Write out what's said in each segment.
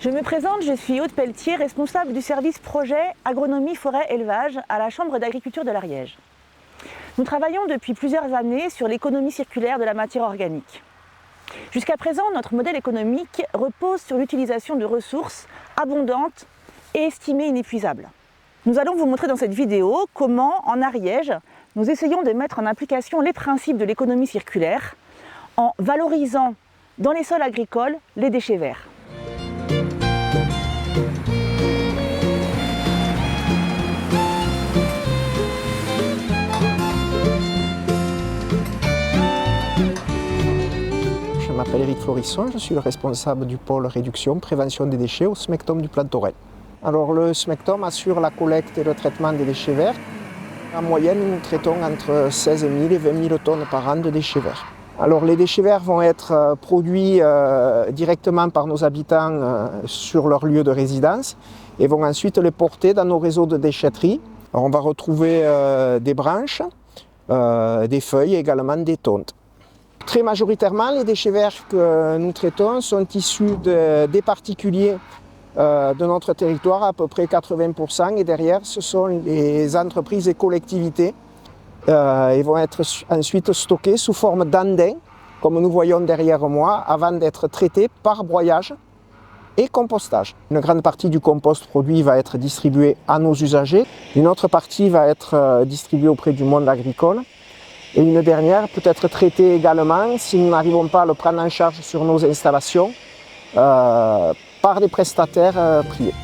Je me présente, je suis Aude Pelletier, responsable du service projet agronomie forêt élevage à la Chambre d'agriculture de l'Ariège. Nous travaillons depuis plusieurs années sur l'économie circulaire de la matière organique. Jusqu'à présent, notre modèle économique repose sur l'utilisation de ressources abondantes et estimées inépuisables. Nous allons vous montrer dans cette vidéo comment, en Ariège, nous essayons de mettre en application les principes de l'économie circulaire en valorisant dans les sols agricoles les déchets verts. Je m'appelle Éric Florisson, je suis le responsable du pôle réduction prévention des déchets au SMECTOM du Plantoret. Alors le SMECTOM assure la collecte et le traitement des déchets verts. En moyenne, nous traitons entre 16 000 et 20 000 tonnes par an de déchets verts. Alors les déchets verts vont être produits directement par nos habitants sur leur lieu de résidence et vont ensuite les porter dans nos réseaux de déchetterie. Alors, on va retrouver des branches, des feuilles et également des tontes. Très majoritairement, les déchets verts que nous traitons sont issus des particuliers de notre territoire, à peu près 80%, et derrière, ce sont les entreprises et collectivités. Ils vont être ensuite stockés sous forme d'andins, comme nous voyons derrière moi, avant d'être traités par broyage et compostage. Une grande partie du compost produit va être distribuée à nos usagers, une autre partie va être distribuée auprès du monde agricole, et une dernière peut être traitée également, si nous n'arrivons pas à le prendre en charge sur nos installations, par des prestataires privés.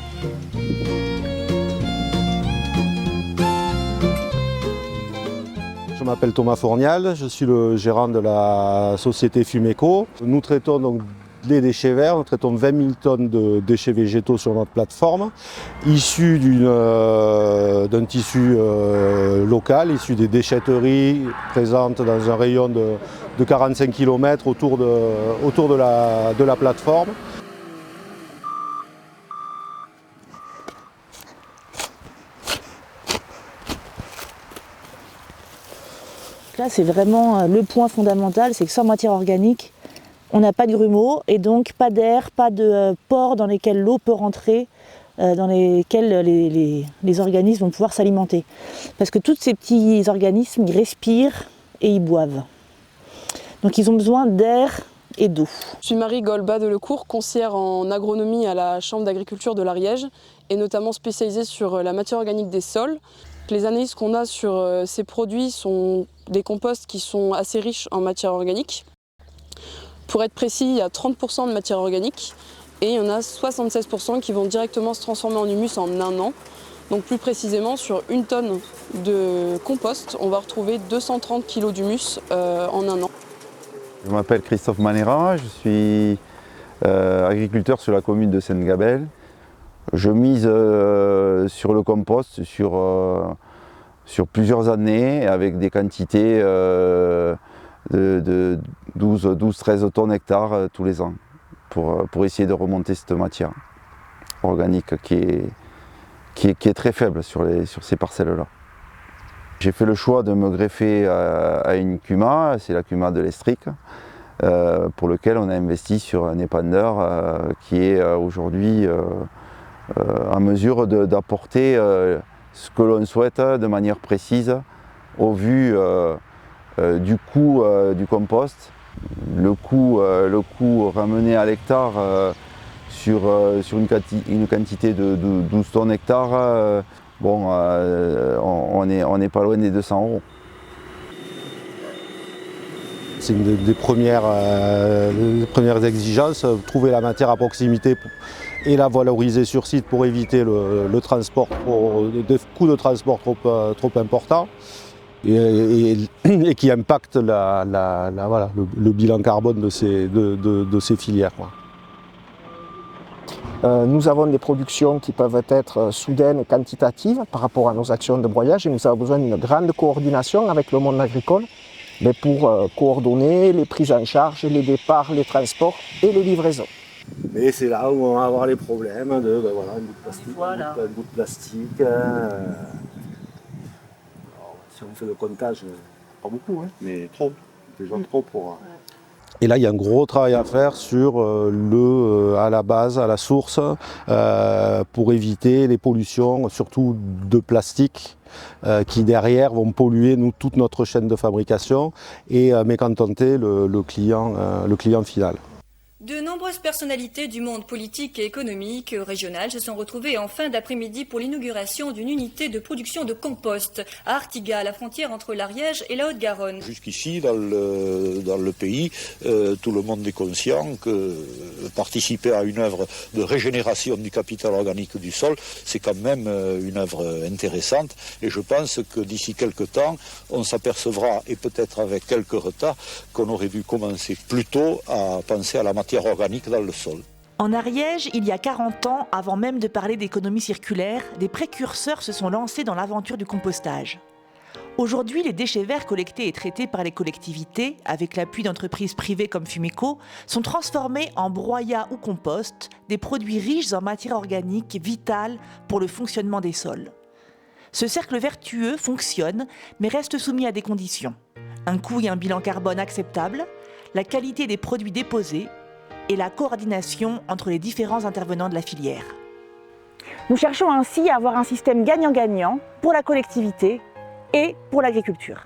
Je m'appelle Thomas Fournial, je suis le gérant de la société Fumeco. Nous traitons donc les déchets verts, nous traitons 20 000 tonnes de déchets végétaux sur notre plateforme, issus d'un tissu local, issu des déchetteries présentes dans un rayon de 45 km autour de la plateforme. Là, c'est vraiment le point fondamental, c'est que sans matière organique, on n'a pas de grumeaux et donc pas d'air, pas de pores dans lesquels l'eau peut rentrer, dans lesquels les organismes vont pouvoir s'alimenter. Parce que tous ces petits organismes, ils respirent et ils boivent. Donc ils ont besoin d'air et d'eau. Je suis Marie Golba-Delecourt, conseillère en agronomie à la Chambre d'agriculture de l'Ariège et notamment spécialisée sur la matière organique des sols. Les analyses qu'on a sur ces produits sont des composts qui sont assez riches en matière organique. Pour être précis, il y a 30% de matière organique et il y en a 76% qui vont directement se transformer en humus en un an. Donc plus précisément, sur une tonne de compost, on va retrouver 230 kg d'humus en un an. Je m'appelle Christophe Manera, je suis agriculteur sur la commune de Sainte-Gabelle. Je mise sur le compost sur plusieurs années avec des quantités de 12-13 tonnes hectares tous les ans pour essayer de remonter cette matière organique qui est très faible sur ces parcelles-là. J'ai fait le choix de me greffer à une CUMA, c'est la CUMA de l'Estric, pour lequel on a investi sur un épandeur qui est aujourd'hui en mesure d'apporter ce que l'on souhaite de manière précise au vu du coût du compost, le coût ramené à l'hectare sur une quantité de 12 tonnes hectare, on n'est pas loin des 200 €. C'est une des premières exigences, trouver la matière à proximité et la valoriser sur site pour éviter le transport, des coûts de transport trop importants et qui impactent le bilan carbone de ces filières. Nous avons des productions qui peuvent être soudaines et quantitatives par rapport à nos actions de broyage et nous avons besoin d'une grande coordination avec le monde agricole pour coordonner les prises en charge, les départs, les transports et les livraisons. Et c'est là où on va avoir les problèmes de un bout de plastique, un bout de plastique. Alors, si on fait le comptage, pas beaucoup, hein, mais trop. Déjà trop pour. Et là, il y a un gros travail à faire sur à la base, à la source, pour éviter les pollutions, surtout de plastique, qui derrière vont polluer toute notre chaîne de fabrication et mécontenter le client final. De nombreuses personnalités du monde politique et économique régional se sont retrouvées en fin d'après-midi pour l'inauguration d'une unité de production de compost à Artigat, à la frontière entre l'Ariège et la Haute-Garonne. Jusqu'ici, dans le pays, tout le monde est conscient que participer à une œuvre de régénération du capital organique du sol, c'est quand même une œuvre intéressante. Et je pense que d'ici quelques temps, on s'apercevra, et peut-être avec quelques retards, qu'on aurait dû commencer plus tôt à penser à la matière organique dans le sol. En Ariège, il y a 40 ans, avant même de parler d'économie circulaire, des précurseurs se sont lancés dans l'aventure du compostage. Aujourd'hui, les déchets verts collectés et traités par les collectivités, avec l'appui d'entreprises privées comme Fumeco, sont transformés en broyat ou compost, des produits riches en matière organique vitale pour le fonctionnement des sols. Ce cercle vertueux fonctionne, mais reste soumis à des conditions. Un coût et un bilan carbone acceptables, la qualité des produits déposés et la coordination entre les différents intervenants de la filière. Nous cherchons ainsi à avoir un système gagnant-gagnant pour la collectivité et pour l'agriculture.